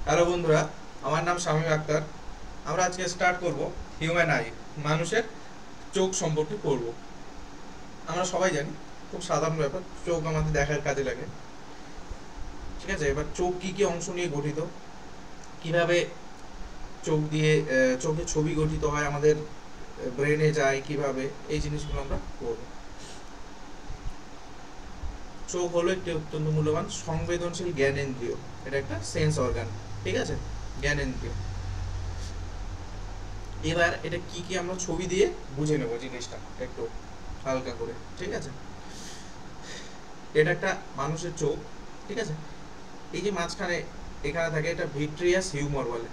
Hello বন্ধুরা, আমার নাম শামীম আক্তার। আমরা আজকে স্টার্ট করব হিউম্যান আই, মানুষের চোখ সম্পর্কে পড়ব। আমরা সবাই জানি, খুব সাধারণ ব্যাপার, চোখ আমাদের দেখার কাজে লাগে। ঠিক আছে, এবার চোখ কি কি অংশ নিয়ে গঠিত, কিভাবে চোখ দিয়ে চোখে ছবি গঠিত হয়, আমাদের ব্রেনে যায় কিভাবে, এই জিনিসগুলো আমরা পড়ব। চোখ হলো একটি অত্যন্ত মূল্যবান সংবেদনশীল জ্ঞানেন্দ্রিয়। এটা একটা সেন্স অর্গান। ঠিক আছে, জ্ঞানেন্দ্রিয়। এবার এটা কি কি আমরা ছবি দিয়ে বুঝে নেব জিনিসটা একটু হালকা করে। ঠিক আছে, এটা একটা মানুষের চোখ। ঠিক আছে, এই যে মাঝখানে এখানে থাকে, এটা ভিট্রিয়াস হিউমার বলে।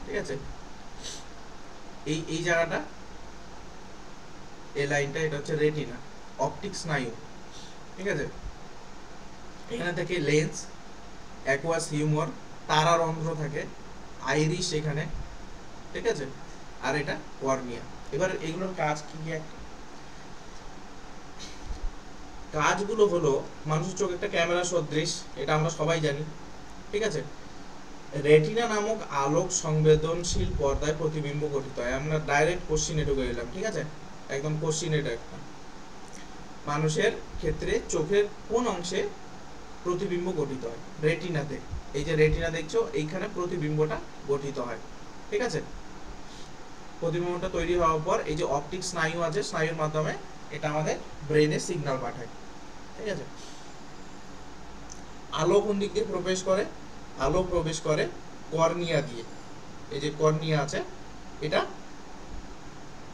ঠিক আছে, এই এই জায়গাটা, এই লাইনটা, এটা হচ্ছে রেটিনা, অপটিক স্নায়ু। ঠিক আছে, এখানে থাকে লেন্স, অ্যাকুয়াস হিউমার, তারারন্ধ্র থাকে, আইরিশ এখানে। ঠিক আছে, আর এটা কর্নিয়া। এবার এগুলোর কাজ কি কি? কাজগুলো হলো, মানুষের চোখ একটা ক্যামেরা সদৃশ, এটা আমরা সবাই জানি। ঠিক আছে, রেটিনা নামক আলোক সংবেদনশীল পর্দায় প্রতিবিম্ব গঠিত হয়। আমরা ডাইরেক্ট কোশ্চিনে ঢুকে গেলাম। ঠিক আছে, একদম কোশ্চিন এটা একটা। মানুষের ক্ষেত্রে চোখের কোন অংশে প্রতিবিম্ব গঠিত হয়? রেটিনাতে। এই যে রেটিনা দেখছো, এইখানে প্রতিবিম্বটা গঠিত হয়। ঠিক আছে, প্রতিবিম্বটা তৈরি হওয়ার পর এই যে অপটিক স্নায়ু আছে, স্নায়ুর মাধ্যমে এটা আমাদের ব্রেনে সিগন্যাল পাঠায়। ঠিক আছে, আলো কোন দিক দিয়ে প্রবেশ করে? আলো প্রবেশ করে কর্নিয়া দিয়ে। এই যে কর্নিয়া আছে, এটা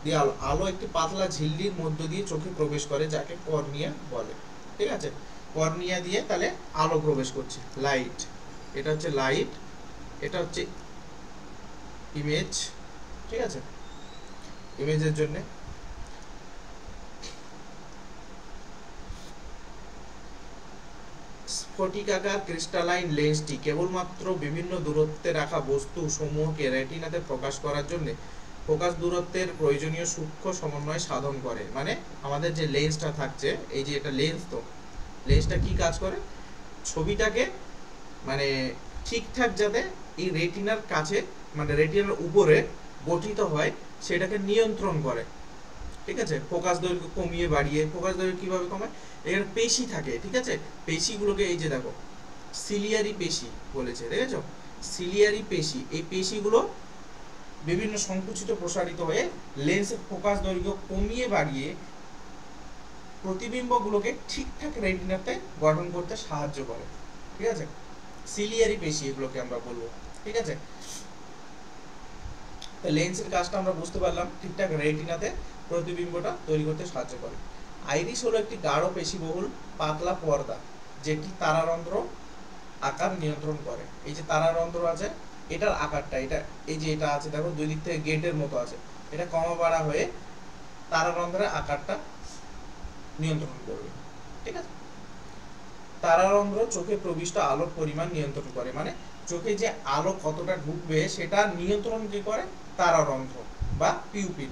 দিয়ে আলো একটি পাতলা ঝিল্লির মধ্য দিয়ে চোখে প্রবেশ করে, যাকে কর্নিয়া বলে। ঠিক আছে, কর্নিয়া দিয়ে তাহলে আলো প্রবেশ করছে, লাইট। এটা হচ্ছে লাইট, এটা হচ্ছে ইমেজ। ঠিক আছে, ইমেজের জন্য স্ফটিকাকার ক্রিস্টালাইন লেন্সটি কেবলমাত্র বিভিন্ন দূরত্বে রাখা বস্তু সমূহকে রেটিনাতে প্রকাশ করার জন্য ফোকাস দূরত্বের প্রয়োজনীয় সূক্ষ্ম সমন্বয় সাধন করে। মানে আমাদের যে লেন্সটা থাকছে, এই যে এটা লেন্স, তো লেন্সটা কি কাজ করে? ছবিটাকে মানে ঠিকঠাক যাতে এই রেটিনার কাছে, মানে রেটিনার উপরে গঠিত হয়, সেটাকে নিয়ন্ত্রণ করে। ঠিক আছে, ফোকাস দৈর্ঘ্য কমিয়ে বাড়িয়ে। ফোকাস দৈর্ঘ্য কিভাবে কমায়? এখানে পেশি থাকে। ঠিক আছে, পেশিগুলোকে এই যে দেখো, সিলিয়ারি পেশি বলেছে, দেখেছো? সিলিয়ারি পেশি, এই পেশিগুলো বিভিন্ন সংকুচিত প্রসারিত হয়ে লেন্সের ফোকাস দৈর্ঘ্য কমিয়ে বাড়িয়ে প্রতিবিম্বগুলোকে ঠিকঠাক রেটিনাতে গঠন করতে সাহায্য করে। ঠিক আছে, সিলিয়ারি পেশি এগুলোকে আমরা বলবো। ঠিক আছে, লেন্সের কাজটা আমরা বুঝতে পারলাম, ঠিকঠাক রেটিনাতে প্রতিবিম্বটা তৈরি করতে সাহায্য করে। আইরিস হলো একটি গাঢ় পেশিবহুল পাতলা পর্দা, যেটি তারারন্ধ্র আকার নিয়ন্ত্রণ করে। এই যে তারারন্ধ্র আছে, এটার আকারটা, এটা এই যে এটা আছে দেখো, দুই দিক থেকে গেটের মতো আছে, এটা কমা বাড়া হয়ে তারারন্ধ্রের আকারটা নিয়ন্ত্রণ করবে। ঠিক আছে, তারারন্ধ্র চোখে প্রবিষ্ট আলোর পরিমাণ নিয়ন্ত্রণ করে। মানে চোখে যে আলো কতটা ঢুকবে সেটা নিয়ন্ত্রণ কি করে? তারারন্ধ্র বা পিউপিল।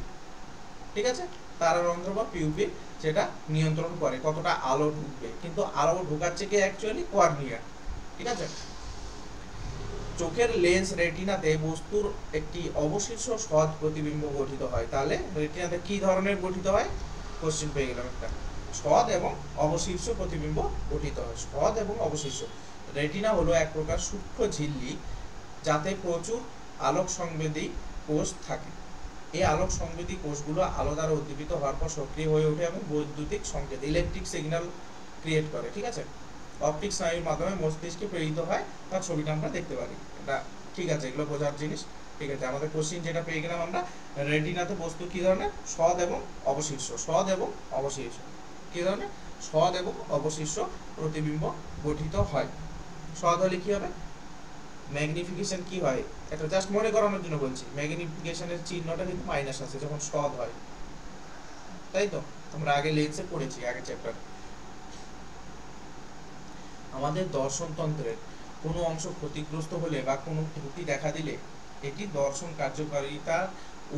ঠিক আছে, তারারন্ধ্র বা পিউপিল যেটা নিয়ন্ত্রণ করে কতটা আলো ঢুকবে। কিন্তু আলো ঢুকাচ্ছে কি? Actually cornea. ঠিক আছে, চোখের লেন্স রেটিনাতে বস্তুর একটি অবশিষ্ট সৎ প্রতিবিম্ব গঠিত হয়। তাহলে রেটিনাতে কি ধরনের গঠিত হয়? কোশ্চেন পেয়ে গেলাম একটা, সৎ এবং অবশিষ্ট প্রতিবিম্ব গঠিত হয়। সৎ এবং অবশিষ্ট। রেটিনা হলো এক প্রকার সূক্ষ্ম ঝিল্লি, যাতে প্রচুর আলোক সংবেদী কোষ থাকে। এই আলোক সংবেদী কোষগুলো আলো দ্বারা উদ্দীপিত হওয়ার পর সক্রিয় হয়ে ওঠে এবং বৈদ্যুতিক সংকেত, ইলেকট্রিক সিগন্যাল ক্রিয়েট করে। ঠিক আছে, অপটিক স্নায়ুর মাধ্যমে মস্তিষ্কে প্রেরিত হয়, তার ছবিটা আমরা দেখতে পারি। এটা ঠিক আছে, এগুলো বোঝার জিনিস। ঠিক আছে, আমাদের কোশ্চিন যেটা পেয়ে গেলাম আমরা, রেটিনাতে বস্তু কি ধরনের? সৎ এবং অবশিষ্ট। সৎ এবং অবশিষ্ট কি ধরনের? সৎ এবং অবশিষ্ট প্রতিবিম্ব গঠিত হয়। সৎ হলে কি হবে? ম্যাগনিফিকেশন কি হয়? এটা জাস্ট মনে করানোর জন্য বলছি, ম্যাগনিফিকেশনের চিহ্নটা কিন্তু মাইনাস আছে যখন সৎ হয়, তাই তো? আমরা আগে লেন্সে পড়েছি, আগের চ্যাপ্টার। আমাদের দর্শনতন্ত্রের কোনো অংশ ক্ষতিগ্রস্ত হলে বা কোনো ত্রুটি দেখা দিলে এটি দর্শন কার্যকারিতার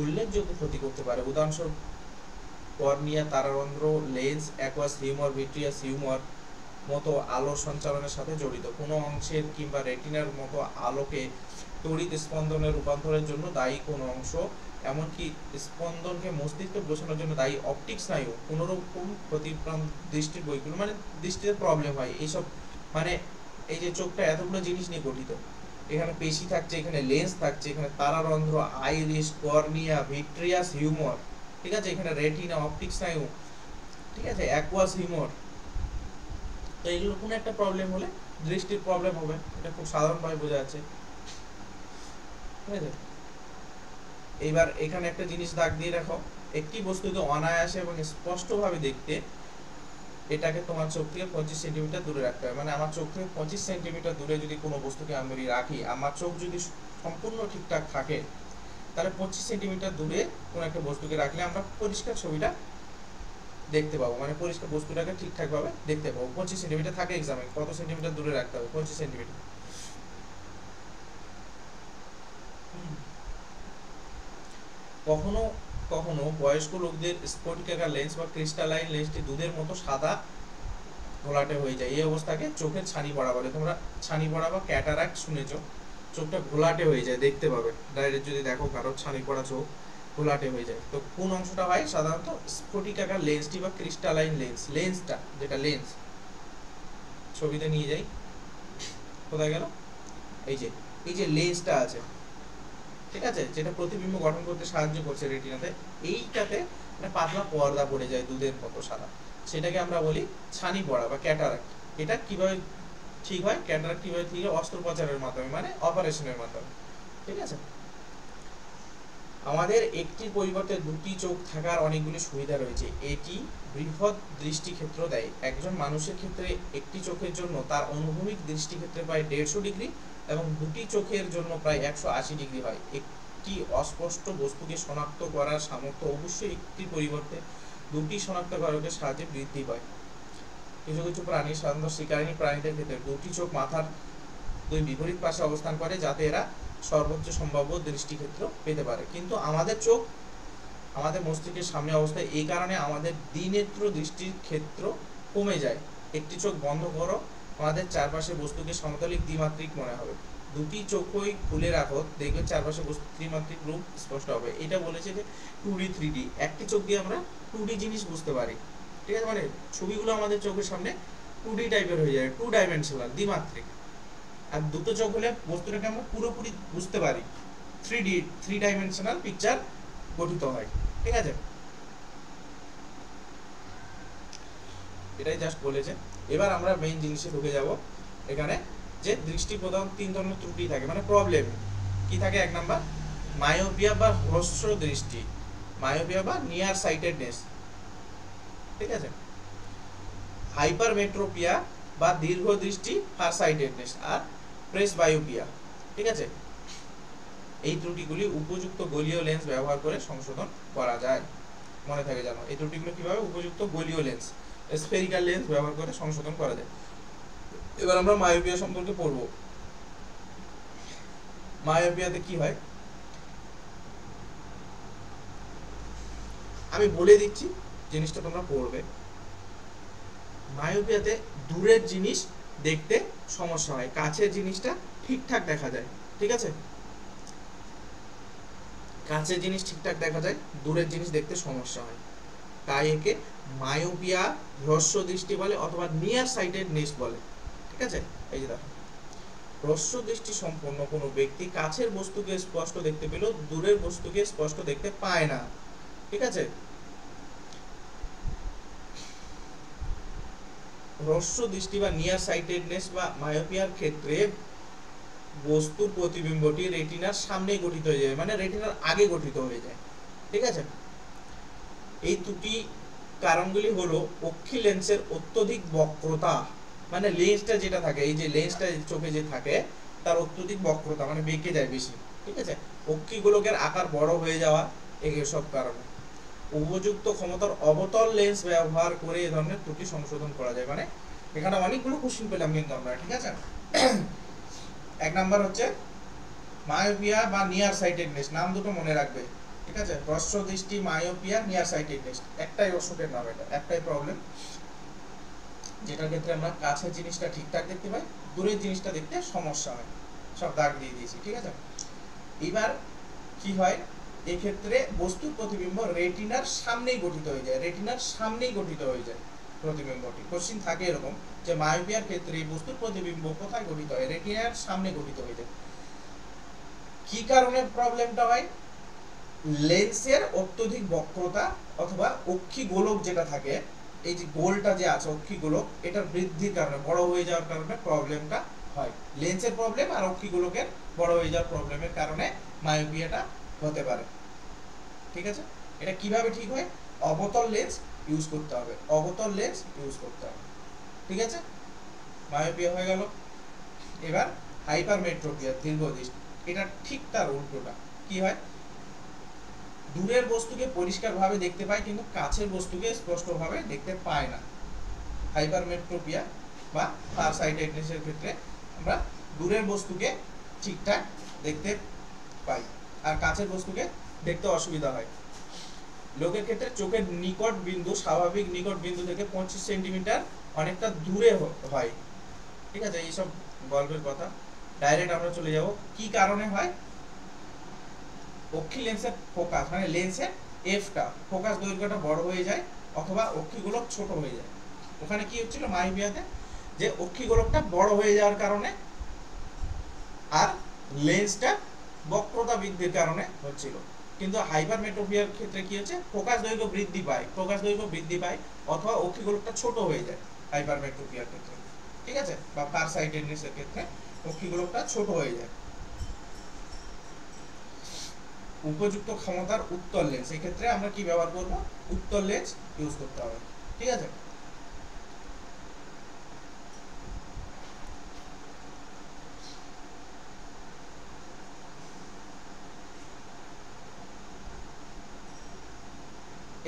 উল্লেখযোগ্য ক্ষতি করতে পারে। উদাহরণস্বরূপ কর্নিয়া, তারারন্ধ্র, lens, aqueous humour, vitreous humour মতো আলো সঞ্চালনের সাথে জড়িত কোনো অংশের কিংবা রেটিনার মতো আলোকে তড়িৎ স্পন্দনের রূপান্তরের জন্য দায়ী কোন অংশ, এমনকি স্পন্দনকে মস্তিষ্কে বোঝানোর জন্য দায়ী অপটিক স্নায়ু, কোনোরকম প্রতিপ্রান্ত দৃষ্টির বৈকল্য, মানে দৃষ্টিতে প্রবলেম হয় এইসব, মানে এই যে চোখটা এতগুলো জিনিস নিয়ে গঠিত, এখানে পেশি থাকছে, এখানে লেন্স থাকছে, এখানে তারারন্ধ্র, আইরিস, কর্নিয়া, ভিট্রিয়াস হিউমার, ঠিক আছে, এখানে রেটিনা, অপটিক স্নায়ু, ঠিক আছে, অ্যাকুয়াস হিউমার। তো এগুলো কোনো একটা প্রবলেম হলে দৃষ্টির প্রবলেম হবে, এটা খুব সাধারণভাবে বোঝা যাচ্ছে, ঠিক আছে। এইবার এখানে একটা জিনিস দাগ দিয়ে রাখো, একটি বস্তুকে অনায়াসে এবং স্পষ্টভাবে দেখতে এটাকে তোমার চোখ থেকে 25 সেন্টিমিটার দূরে রাখতে হবে। মানে আমার চোখ থেকে 25 সেন্টিমিটার দূরে যদি কোনো বস্তুকে আমি রাখি, আমার চোখ যদি সম্পূর্ণ ঠিকঠাক থাকে, তাহলে 25 সেন্টিমিটার দূরে কোনো একটা বস্তুকে রাখলে আমরা পরিষ্কার ছবিটা দেখতে পাবো, মানে পরিষ্কার বস্তুটাকে ঠিকঠাকভাবে দেখতে পাবো। 25 সেন্টিমিটার থাকে এক্সামে, কত সেন্টিমিটার দূরে রাখতে হবে? 25 সেন্টিমিটার। কখনো কখনো বয়স্ক লোকদের স্ফটিকাকার লেন্স বা ক্রিস্টালাইন লেন্সটি দুধের মতো সাদা ঘোলাটে হয়ে যায়। এই অবস্থাকে চোখের ছানি পড়া বলে। তোমরা ছানি পড়া বা ক্যাটারাক্ট শুনেছো, চোখটা ঘোলাটে হয়ে যায়, দেখতে পাবে ডাইরেক্ট যদি দেখো কারো ছানি পড়া চোখ ঘোলাটে হয়ে যায়। তো কোন অংশটা হয়? সাধারণত স্ফটিকাকার লেন্সটি বা ক্রিস্টালাইন লেন্স, লেন্সটা যেটা লেন্স, ছবিতে নিয়ে যাই, কোথায় গেল, এই যে লেন্সটা আছে, ঠিক আছে, যেটা প্রতিবিম্ব গঠন করতে সাহায্য করছে রেটিনাতে, এইটাতে মানে পাতলা পর্দা পড়ে যায় দুধের মতো সাদা, সেটাকে আমরা বলি ছানি পড়া বা ক্যাটারাক্ট। এটা কিভাবে ঠিক হয়? ক্যাটারাক্ট কিভাবে ঠিক হয়? অস্ত্রোপচারের মাধ্যমে, মানে অপারেশনের মাধ্যমে, ঠিক আছে। আমাদের একটির পরিবর্তে দুটি চোখ থাকার অনেকগুলি সুবিধা রয়েছে। এটি বৃহৎ দৃষ্টিক্ষেত্র দেয়। একজন মানুষের ক্ষেত্রে একটি চোখের জন্য তার অনুভূমিক দৃষ্টিক্ষেত্রে প্রায় 150 ডিগ্রি এবং দুটি চোখের জন্য প্রায় 180 ডিগ্রি হয়। একটি অস্পষ্ট বস্তুকে শনাক্ত করার সামর্থ্য অবশ্যই একটির পরিবর্তে দুটি শনাক্তকারকের সাহায্যে বৃদ্ধি পায়। কিছু কিছু প্রাণী, সাধারণত শিকারিনী প্রাণীদের ক্ষেত্রে দুটি চোখ মাথার দুই বিপরীত পাশে অবস্থান করে, যাতে এরা সর্বোচ্চ সম্ভাব্য দৃষ্টিক্ষেত্র পেতে পারে। কিন্তু আমাদের চোখ আমাদের মস্তিষ্কের সামনে অবস্থায়, এই কারণে আমাদের দ্বিনেত্র দৃষ্টির ক্ষেত্র কমে যায়। একটি চোখ বন্ধ করো, আমাদের চারপাশে বস্তুকে সমতলিক দ্বিমাত্রিক মনে হবে। দুটি চোখই খুলে রাখো, দেখবে চারপাশে বস্তু ত্রিমাত্রিক রূপ স্পষ্ট হবে। এটা বলেছে যে 2D 3D, একটি চোখ দিয়ে আমরা 2D জিনিস বুঝতে পারি, ঠিক আছে, মানে ছবিগুলো আমাদের চোখের সামনে 2D টাইপের হয়ে যায়, 2 ডাইমেনশনাল, দ্বিমাত্রিক। আর দুটো চোখ হলে বস্তুটাকে আমরা পুরোপুরি বুঝতে পারি, 3D 3 ডাইমেনশনাল পিকচার গঠিত হয়, ঠিক আছে। এটাই জাস্ট বলেছে। এবার আমরা মেইন জিনিসে ঢুকে যাব। এখানে যে দৃষ্টি প্রধান 3 ধরনের ত্রুটি থাকে, মানে প্রবলেম কি থাকে? 1 নাম্বার মায়োপিয়া বা হ্রস্ব দৃষ্টি, মায়োপিয়া বা নিয়ার সাইটেডনেস, ঠিক আছে। হাইপারমেট্রোপিয়া বা দীর্ঘ দৃষ্টি, ফার সাইটেডনেস, আর প্রেসবায়োপিয়া, ঠিক আছে। এই ত্রুটিগুলি উপযুক্ত গলীয় লেন্স ব্যবহার করে সংশোধন করা যায়। মনে থাকে জানো এই ত্রুটিগুলো কিভাবে? উপযুক্ত গলীয় লেন্স, স্ফেরিক্যাল লেন্স ব্যবহার করে সংশোধন করা যায়। এবার আমরা মায়োপিয়া সম্পর্কে পড়ব। মায়োপিয়াতে কি হয় আমি বলে দিচ্ছি, জিনিসটা তোমরা পড়বে। মায়োপিয়াতে দূরের জিনিস দেখতে সমস্যা হয়, কাছের জিনিসটা ঠিকঠাক দেখা যায়, ঠিক আছে। কাছের জিনিস ঠিকঠাক দেখা যায়, দূরের জিনিস দেখতে সমস্যা হয়, তাই একে মায়োপিয়া, হ্রস্ব দৃষ্টি বলে, অথবা নিয়ার সাইটেডনেস বলে, ঠিক আছে। এই যে দেখো, হ্রস্ব দৃষ্টি সম্পন্ন কোনো ব্যক্তি কাছের বস্তুকে স্পষ্ট দেখতে পেলেও দূরের বস্তুকে স্পষ্ট দেখতে পায় না, ঠিক আছে। হ্রস্ব দৃষ্টি বা নিয়ার সাইটেডনেস বা মায়োপিয়ার ক্ষেত্রে বস্তুর প্রতিবিম্বটি রেটিনার সামনে গঠিত হয়ে যায়, মানে রেটিনার আগে গঠিত হয়ে যায়, ঠিক আছে। এই দুটি কারণগুলি হলো অক্ষি লেন্সের অত্যধিক বক্রতা, মানে লেন্সটা যেটা থাকে, এই যে লেন্সটা চোখে যে থাকে তার অত্যধিক বক্রতা, মানে বেঁকে যায় বেশি, ঠিক আছে। অক্ষিগোলকের আকার বড় হয়ে যাওয়া, এসব কারণে উপযুক্ত ক্ষমতার অবতল লেন্স ব্যবহার করে এই ধরনের ত্রুটি সংশোধন করা যায়। মানে এখানে অনেকগুলো কোশ্চেন পেলাম কিন্তু আমরা, ঠিক আছে। 1 নাম্বার হচ্ছে মায়োপিয়া বা নিয়ার সাইটেডনেস, নাম দুটো মনে রাখবে, ঠিক আছে। হ্রস্ব দৃষ্টি, মায়োপিয়া, নিয়ার সাইটেডনেস, একটাই অসুখের নাম, এটা একটাই প্রবলেম, যেটার ক্ষেত্রে আমরা কাছের জিনিসটা ঠিকঠাক দেখতে পাই, দূরের জিনিসটা দেখতে সমস্যা হয়। সব দাগ দিয়ে দিয়েছি, ঠিক আছে। এবার কি হয়, এক্ষেত্রে বস্তুর প্রতিবিম্ব রেটিনার সামনেই গঠিত হয়ে যায়, রেটিনার সামনেই গঠিত হয়ে যায় প্রতিবিম্বটি। কোশ্চিন থাকে এরকম যে মায়োপিয়ার ক্ষেত্রে বস্তুর প্রতিবিম্ব কোথায় গঠিত হয়, রেটিনার সামনে গঠিত হয়ে যায়। কি কারণে প্রবলেমটা হয়, লেন্সের অত্যধিক বক্রতা অথবা অক্ষি গোলক যেটা থাকে, এই যে গোলটা যে আছে অক্ষি গোলক, এটার বৃদ্ধির কারণে, বড় হয়ে যাওয়ার কারণে প্রবলেমটা হয়। লেন্সের প্রবলেম আর অক্ষি গোলকের বড় হয়ে যাওয়ার প্রবলেমের কারণে মায়োপিয়াটা হতে পারে। ঠিক আছে, এটা কিভাবে ঠিক হয়, অবতল লেন্স ইউজ করতে হবে, অবতল লেন্স ইউজ করতে হবে। ঠিক আছে, মায়োপিয়া হয়ে গেল। এবার হাইপারমেট্রোপিয়া, দীর্ঘদৃষ্টি, এটা ঠিক তার উল্টোটা। কি হয়, দূরের বস্তুকে পরিষ্কারভাবে দেখতে পায় কিন্তু কাছের বস্তুকে স্পষ্টভাবে দেখতে পায় না। হাইপারমেট্রোপিয়া বা ফারসাইটেডনেসের ক্ষেত্রে আমরা দূরের বস্তুকে ঠিকঠাক দেখতে পাই আর কাছের বস্তুকে দেখতে অসুবিধা হয়। লোকের ক্ষেত্রে চোখের নিকট বিন্দু, স্বাভাবিক নিকট বিন্দু থেকে 25 সেন্টিমিটার অনেকটা দূরে হয়। ঠিক আছে, এইসব গল্পের কথা। ডাইরেক্ট আমরা চলে যাব কি কারণে হয়, অক্ষি লেন্সের ফোকাস মানে লেন্সের এফটা, ফোকাস দৈর্ঘ্যটা বড় হয়ে যায় অথবা অক্ষিগোলক ছোট হয়ে যায়। ওখানে কি হচ্ছিল মায়োপিয়াতে, যে অক্ষিগোলকটা বড় হয়ে যাওয়ার কারণে আর লেন্সটা বক্রতা বৃদ্ধির কারণে হচ্ছিল। কিন্তু হাইপারমেট্রোপিয়ার ক্ষেত্রে কি হচ্ছে, ফোকাস দৈর্ঘ্য বৃদ্ধি পায়, ফোকাস দৈর্ঘ্য বৃদ্ধি পায় অথবা অক্ষিগোলকটা ছোট হয়ে যায় হাইপারমেট্রোপিয়ার ক্ষেত্রে। ঠিক আছে, বা ফারসাইটেডনেসের ক্ষেত্রে অক্ষিগোলকটা ছোট হয়ে যায়। উপযুক্ত ক্ষমতার উত্তল লেন্স, এই ক্ষেত্রে আমরা কি ব্যবহার করব, উত্তল লেন্স ইউজ করতে হবে। ঠিক আছে,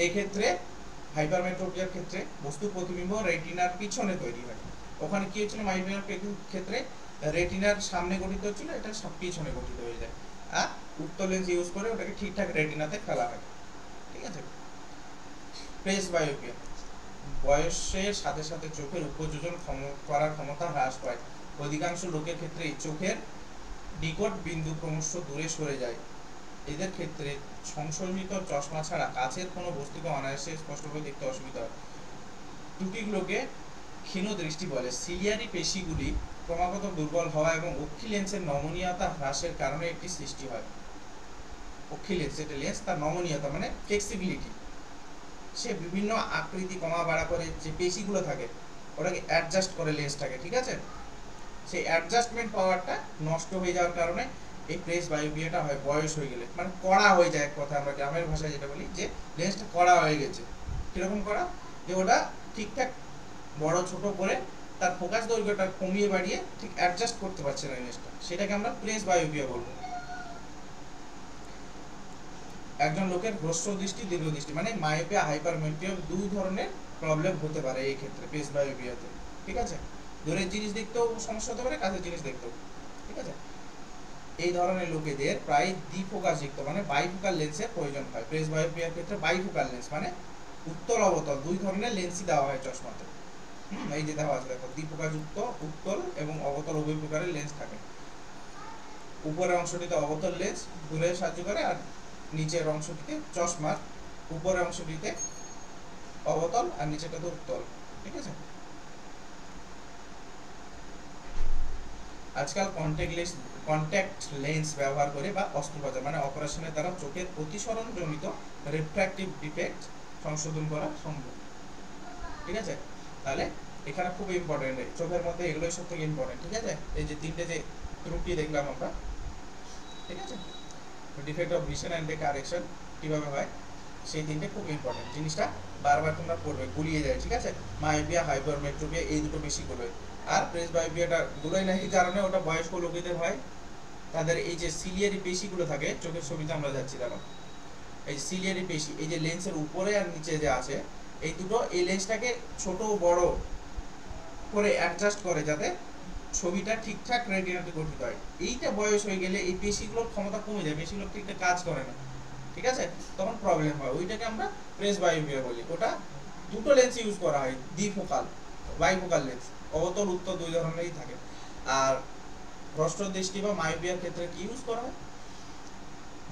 এই ক্ষেত্রে হাইপারমেট্রোপিয়ার ক্ষেত্রে বস্তুর প্রতিবিম্ব রেটিনার পিছনে তৈরি হয়। ওখানে কি হচ্ছিল, মায়োপিয়ার ক্ষেত্রে রেটিনার সামনে গঠিত হচ্ছিল, এটা সব পিছনে গঠিত হয়ে যায়। আর উত্তল লেন্স ইউজ করে ওটাকে ঠিকঠাক রেটিনাতে ফেলা হয়। ঠিক আছে, প্রেসবায়োপিয়া, বয়সের সাথে সাথে চোখের উপযোজন করার ক্ষমতা হ্রাস পায়। অধিকাংশ লোকের ক্ষেত্রে চোখের নিকট বিন্দু ক্রমশ দূরে সরে যায়। এদের ক্ষেত্রে সংশোধিত চশমা ছাড়া কাছের কোনো বস্তুকে অনায়াসে স্পষ্টভাবে দেখতে অসুবিধা হয়। ত্রুটিগুলোকে ক্ষীণ দৃষ্টি বলে। সিলিয়ারি পেশিগুলি ক্রমাগত দুর্বল হওয়া এবং অক্ষি লেন্সের নমনীয়তা হ্রাসের কারণে একটি সৃষ্টি হয়। অক্ষি লেন্স, যেটা লেন্স তার নমনীয়তা মানে ফ্লেক্সিবিলিটি, সে বিভিন্ন আকৃতি কমা বাড়া করে যে পেশিগুলো থাকে ওটাকে অ্যাডজাস্ট করে লেন্সটাকে। ঠিক আছে, সেই অ্যাডজাস্টমেন্ট পাওয়ারটা নষ্ট হয়ে যাওয়ার কারণে এই প্রেসবায়োপিয়াটা হয় বয়স হয়ে গেলে, মানে কড়া হয়ে যায়। এক কথা আমরা গ্রামের ভাষায় যেটা বলি যে লেন্সটা কড়া হয়ে গেছে। কিরকম কড়া, যে ওটা ঠিকঠাক বড় ছোট করে তার ফোকাস দৈর্ঘ্যটা কমিয়ে বাড়িয়ে ঠিক অ্যাডজাস্ট করতে পারছে না লেন্সটা, সেটাকে আমরা প্রেসবায়োপিয়া বলবো। একজন লোকের হ্রস্ব দৃষ্টি, দীর্ঘ দৃষ্টি, মানে মায়োপিয়া হাইপারমেট্রিয়া দুই ধরনের প্রবলেম হতে পারে এই ক্ষেত্রে প্রেসবায়োপিয়াতে। ঠিক আছে, দূরের জিনিস দেখতেও সমস্যা হতে পারে, কাছের জিনিস দেখতেও। ঠিক আছে, এই ধরনের লোকেদের প্রায় দ্বিফোকাসযুক্ত মানে বাইফোকাল লেন্সের প্রয়োজন হয়। প্রেসবায়োপিয়ার ক্ষেত্রে বাইফোকাল লেন্স মানে উত্তল অবতল দুই ধরনের লেন্সই দেওয়া হয় চশমাতে। এই যে দেওয়া আছে দেখো, দ্বিফোকাসযুক্ত উত্তল এবং অবতল উভয় প্রকারের লেন্স থাকে। উপরের অংশটিতে অবতল লেন্স দূরে সাহায্য করে আর নিচের অংশটিতে, চশমার উপরের অংশটিতে অবতল আর নিচেরটাতে উত্তল। ঠিক আছে, আজকাল কন্ট্যাক্ট লেন্স ব্যবহার করে বা অস্ত্রোপচার মানে অপারেশনের দ্বারা চোখের প্রতিসরণ জনিত রিফ্র্যাক্টিভ ডিফেক্ট সংশোধন করা সম্ভব। ঠিক আছে, তাহলে এখানে খুব ইম্পর্টেন্ট, চোখের মধ্যে এগুলোই সব থেকে ইম্পর্টেন্ট। ঠিক আছে, এই যে তিনটে যে ত্রুটি দেখলাম আমরা, ঠিক আছে, defect of vision and correction কিভাবে হয়, সেই তিনটে খুব ইম্পর্টেন্ট। জিনিসটা বারবার তোমরা পড়বে, গুলিয়ে যায়। ঠিক আছে, মায়োপিয়া হাইপারমেট্রোপিয়া এই দুটো বেশি করবে। আর প্রেসবায়োপিয়াটা গুলোই না, এই কারণে ওটা বয়স্ক লোকেদের হয়। তাদের এই যে সিলিয়ারি পেশিগুলো থাকে, চোখের ছবিতে আমরা যাচ্ছি দেখো, এই সিলিয়ারি পেশি, এই যে লেন্সের উপরে আর নিচে যে আছে এই দুটো, এই লেন্সটাকে ছোট বড় করে অ্যাডজাস্ট করে যাতে ছবিটা ঠিকঠাক রেটিনাতে গঠিত হয়। এইটা বয়স হয়ে গেলে এই পেশিগুলোর ক্ষমতা কমে যায়, পেশিগুলো ঠিকঠাক কাজ করে না। ঠিক আছে, তখন প্রবলেম হয়, ওইটাকে আমরা প্রেসবায়োপিয়া বলি। ওটা দুটো লেন্স ইউজ করা হয়, দ্বিফোকাল বাইফোকাল লেন্স, অবতল উত্তল দুই ধরনেরই থাকে। আর হ্রস্ব দৃষ্টি বা মায়োপিয়ার ক্ষেত্রে কি ইউজ করা হয়,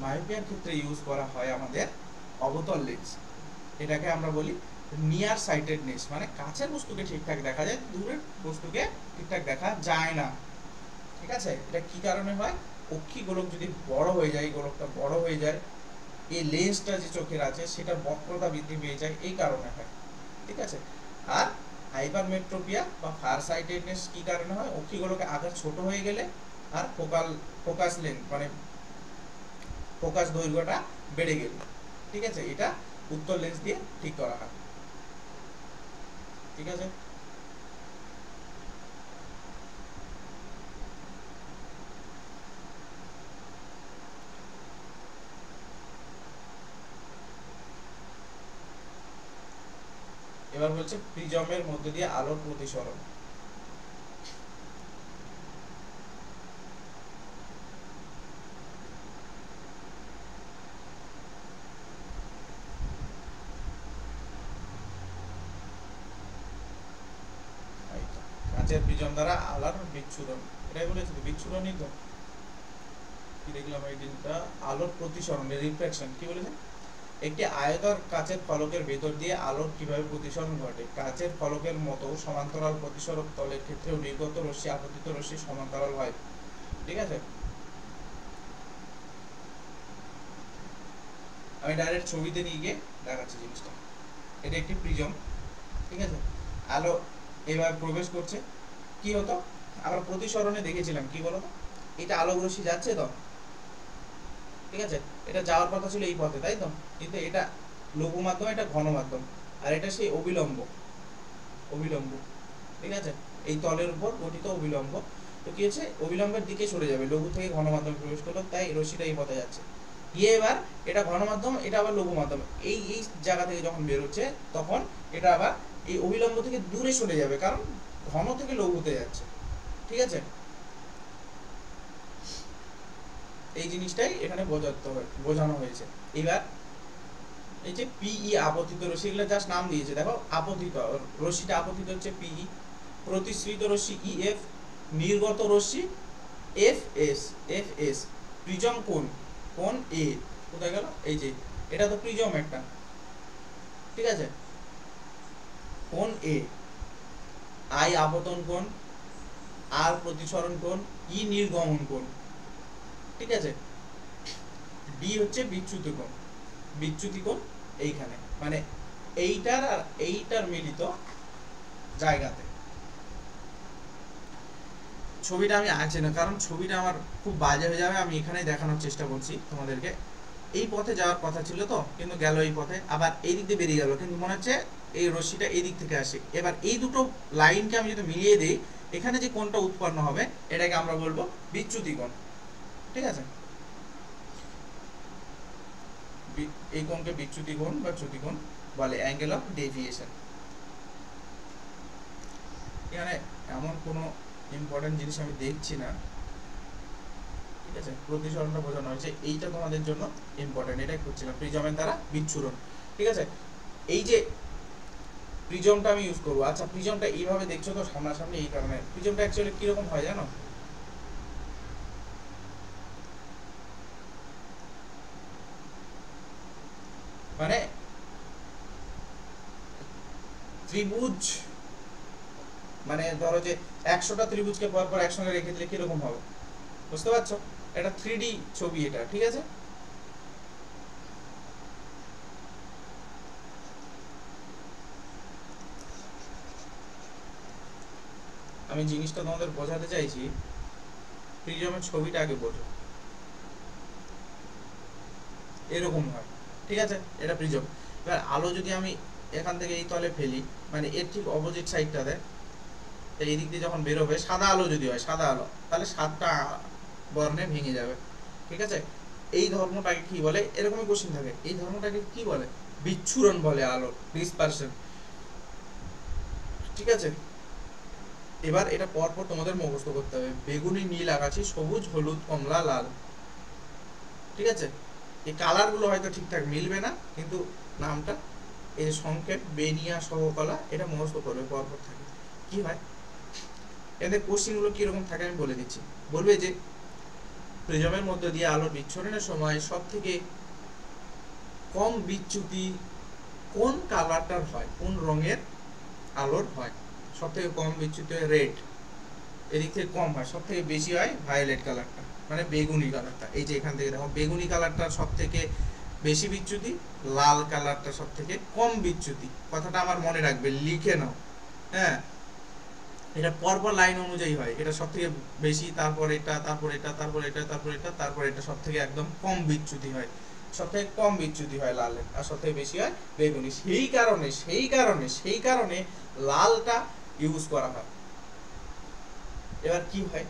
মায়োপিয়ার ক্ষেত্রে ইউজ করা হয় আমাদের অবতল লেন্স। এটাকে আমরা বলি নিয়ার সাইটেডনেস, মানে কাছের বস্তুকে ঠিকঠাক দেখা যায়, দূরের বস্তুকে ঠিকঠাক দেখা যায় না। ঠিক আছে, এটা কি কারণে হয়? অক্ষি গোলক যদি বড় হয়ে যায়, গোলকটা বড় হয়ে যায়, এই লেন্সটা যে চোখের আছে সেটার বক্রতা বৃদ্ধি পেয়ে যায়, এই কারণে হয়। ঠিক আছে, আর হাইপারমেট্রোপিয়া বা ফারসাইটেডনেস কি কারণে হয়? অক্ষি গোলকের আকার ছোট হয়ে গেলে আর ফোকাস লেন্থ মানে ফোকাস দৈর্ঘ্যটা বেড়ে গেল। ঠিক আছে, এটা উত্তর লেন্স দিয়ে ঠিক করা হয়। ঠিক আছে, এবার বলছে প্রিজমের মধ্যে দিয়ে আলোর প্রতিসরণ। কাঁচের প্রিজম দ্বারা আলোর বিচ্ছুরণ, এটাই বলেছে তো, বিচ্ছুরণই তো। কি দেখলাম এই দিনটা? আলোর প্রতিসরণ, রিফ্লেকশন। কি বলেছে? একটি আয়তার কাচের ফলকের ভেতর দিয়ে আলোর কিভাবে প্রতিসরণ ঘটে? কাচের ফলকের মতো সমান্তরাল প্রতিসরক তলের ক্ষেত্রেও নির্গত রশ্মি আপতিত রশ্মি সমান্তরাল হয়। ঠিক আছে, আমি ডাইরেক্ট ছবিতে নিয়ে গিয়ে দেখাচ্ছি জিনিসটা। এটা একটি প্রিজম। ঠিক আছে, আলো এভাবে প্রবেশ করছে। কি হতো? আমরা প্রতিসরণে দেখেছিলাম, কি বলতো, এটা আলোক রশ্মি যাচ্ছে তো, ঠিক আছে, এটা যাওয়ার কথা ছিল এই পথে, তাই তো, কিন্তু এটা লঘু মাধ্যম, এটা ঘন মাধ্যম, আর এটা সেই অবিলম্ব। ঠিক আছে, এই তলের উপর গঠিত অবিলম্ব। তো কি হচ্ছে, অবিলম্বের দিকে সরে যাবে, লঘু থেকে ঘন মাধ্যমে প্রবেশ করলো, তাই রশ্মিটা এই পথে যাচ্ছে। গিয়ে এবার এটা ঘন মাধ্যম, এটা আবার লঘু মাধ্যম, এই এই জায়গা থেকে যখন বেরোচ্ছে তখন এটা আবার এই অবিলম্ব থেকে দূরে সরে যাবে, কারণ ঘন থেকে লঘুতে যাচ্ছে। ঠিক আছে, এই জিনিসটাই এখানে বোঝানো হয়েছে। এবার এই যে পিই আপতিত রশ্মি, এগুলো জাস্ট নাম দিয়েছে, দেখো আপতিত রশ্মিটা আপতিত হচ্ছে পিই, প্রতিসৃত রশ্মি ইএফ, নির্গত রশ্মি এফএস। প্রিজম কোণ এ কোথায় গেল? এই যে এটা তো প্রিজম একটা, ঠিক আছে, কোণ এ, আই আপতন কোণ, আর প্রতিসরণ কোণ, ই নির্গমন কোণ। ঠিক আছে, ডি হচ্ছে বিচ্যুতি কোণ এইখানে, মানে এইটার আর এইটার মিলিত জায়গাতে। ছবিটা আমি আঁকছি না, কারণ ছবিটা আমার খুব বাজে হয়ে যাবে, আমি এখানেই দেখানোর চেষ্টা করছি তোমাদেরকে। এই পথে যাওয়ার কথা ছিল তো, কিন্তু গেল এই পথে, আবার এই দিক দিয়ে বেরিয়ে গেল, কিন্তু মনে হচ্ছে এই রশ্মিটা এই দিক থেকে আসে। এবার এই দুটো লাইনকে আমি যদি মিলিয়ে দিই, এখানে যে কোণটা উৎপন্ন হবে এটাকে আমরা বলবো বিচ্যুতি কোণ। ঠিক আছে, এই কোণকে বিচ্যুতি কোণ বা চ্যুতি কোণ বলে, অ্যাঙ্গেল অফ ডেভিয়েশন। এখানে এমন কোনো ইম্পর্টেন্ট জিনিস আমি দেখছি না। ঠিক আছে, প্রতিসরণটা বোঝানো হয়েছে, এইটা তোমাদের জন্য ইম্পর্টেন্ট, এটাই করছিলাম, প্রিজমের দ্বারা বিচ্ছুরণ। ঠিক আছে, এই যে প্রিজমটা আমি ইউজ করবো। আচ্ছা, প্রিজমটা এইভাবে দেখছো তো সামনাসামনি, এই কারণে প্রিজমটা অ্যাকচুয়ালি কিরকম হয় জানো? মানে ত্রিভুজ, মানে ধরো যে 100টা ত্রিভুজকে পর পর একসঙ্গে রেখে দিলে কিরকম হবে, বুঝতে পারছো? এটা 3D ছবি এটা। ঠিক আছে, আমি জিনিসটা তোমাদের বোঝাতে চাইছি, প্রিজমের ছবিটা আগে বোঝো, এরকম হয়। ঠিক আছে, এটা প্রিজম। এবার আলো যদি আমি এখান থেকে এই তলে ফেলি, মানে এর ঠিক অপোজিট সাইডটাতে, এই দিক দিয়ে যখন বেরোবে, সাদা আলো যদি হয়, সাদা আলো, তাহলে 7টা বর্ণে ভেঙে যাবে। ঠিক আছে, এই ধর্মটাকে কি বলে? এরকমই কোশ্চেন থাকে, এই ধর্মটাকে কি বলে? বিচ্ছুরণ বলে, আলো ডিসপারশন। ঠিক আছে, এবার এটা পরপর তোমাদের মুখস্থ করতে হবে, বেগুনি, নীল, আকাশি, সবুজ, হলুদ, কমলা, লাল। ঠিক আছে, এই কালারগুলো হয়তো ঠিকঠাক মিলবে না, কিন্তু নামটা এই সংকেত বেনিয়া সহকলা, এটা মুখস্থ করবে, পরপর থাকে। কি হয় এদের কোশ্চেনগুলো কিরকম থাকে আমি বলে দিচ্ছি। বলবে যে প্রিজমের মধ্যে দিয়ে আলোর বিচ্ছুরণের সময় সবথেকে কম বিচ্যুতি কোন কালারটার হয়, কোন রঙের আলোর হয়? সবথেকে কম বিচ্যুতি হয় রেড, এদিক থেকে কম হয়, সবথেকে বেশি হয় ভায়োলেট কালারটা, মানে বেগুনি কালারটা। এই যে এখান থেকে দেখো বেগুনি কালারটা সবথেকে বেশি বিচ্যুতি, লাল কালারটা সবথেকে কম বিচ্যুতি। কথাটা আমার মনে রাখবে, লিখে নাও। হ্যাঁ, এটা পরপর লাইন অনুযায়ী হয়, এটা সবথেকে বেশি, তারপর এটা, তারপর এটা, তারপর এটা, তারপর এটা, তারপর এটা সবথেকে একদম কম বিচ্যুতি হয়। সবথেকে কম বিচ্যুতি হয় লালের, আর সবথেকে বেশি হয় বেগুনি। সেই কারণে লালটা ইউজ করা হয়। এবার কি হয়,